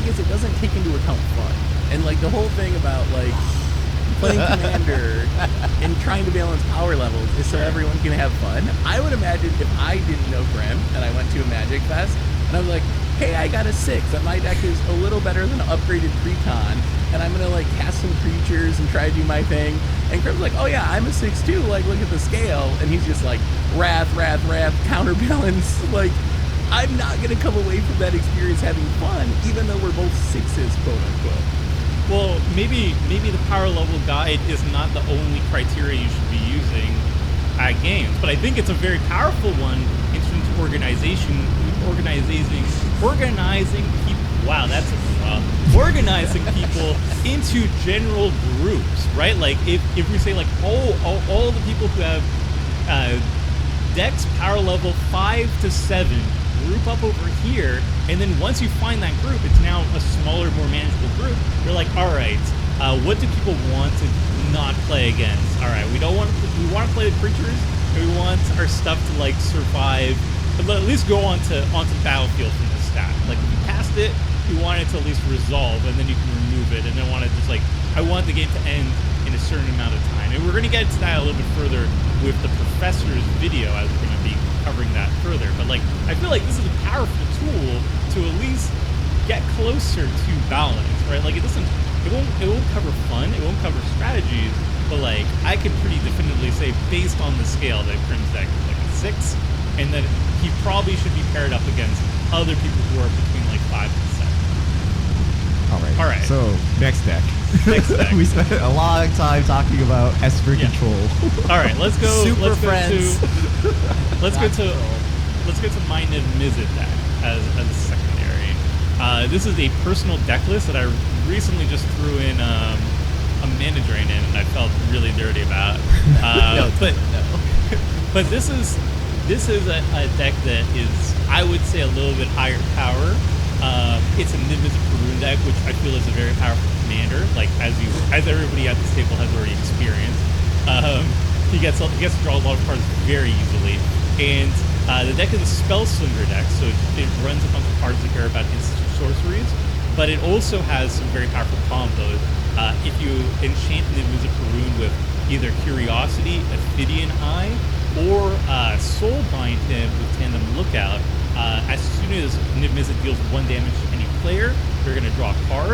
is it doesn't take into account fun. And like the whole thing about like playing Commander and trying to balance power levels is so everyone can have fun. I would imagine if I didn't know Grim and I went to a Magic Fest and I was like, hey, I got a 6 and my deck is a little better than an upgraded Precon, and I'm gonna like cast some creatures and try to do my thing. And Grim's like, oh yeah, I'm a 6 too, like look at the scale. And he's just like, wrath, counterbalance. Like, I'm not gonna come away from that experience having fun, even though we're both 6s, quote unquote. Well, maybe the power level guide is not the only criteria you should be using at games, but I think it's a very powerful one in terms of organizing people. Wow, that's organizing people into general groups, right? Like if we say like all the people who have decks power level 5 to 7 group up over here, and then once you find that group, it's now a smaller, more manageable group. You're like, all right, what do people want to not play against? All right, we want to play the creatures, and we want our stuff to like survive, but at least go onto battlefield from the stack. Like if you cast it, you want it to at least resolve, and then you can remove it, and then want to just like, I want the game to end in a certain amount of time. And we're going to get into that a little bit further with the professor's video, as we're going to be covering that further. But like, I feel like this is a powerful tool to at least get closer to balance, right? Like it won't cover fun, it won't cover strategies, but like I can pretty definitively say, based on the scale, that Grim's deck is like a 6, and that he probably should be paired up against other people who are between like 5 and 7. All right. So next deck. We spent a long time talking about Esper Control. All right, let's go. Super friends. Let's go to my Niv-Mizzet deck as a secondary. This is a personal deck list that I recently just threw in a mana drain in, and I felt really dirty about. But this is a deck that is, I would say, a little bit higher power. It's a Niv-Mizzet Perun deck, which I feel is a very powerful commander. Like as everybody at this table has already experienced, he gets to draw a lot of cards very easily. And the deck is a Spellslinger deck, so it runs a bunch of cards that care about instant sorceries, but it also has some very powerful combos. If you enchant Niv-Mizzet Perun with either Curiosity, Ophidian Eye, or Soulbind him with Tandem Lookout, as soon as Niv-Mizzet deals 1 damage to any player, you're going to draw a card.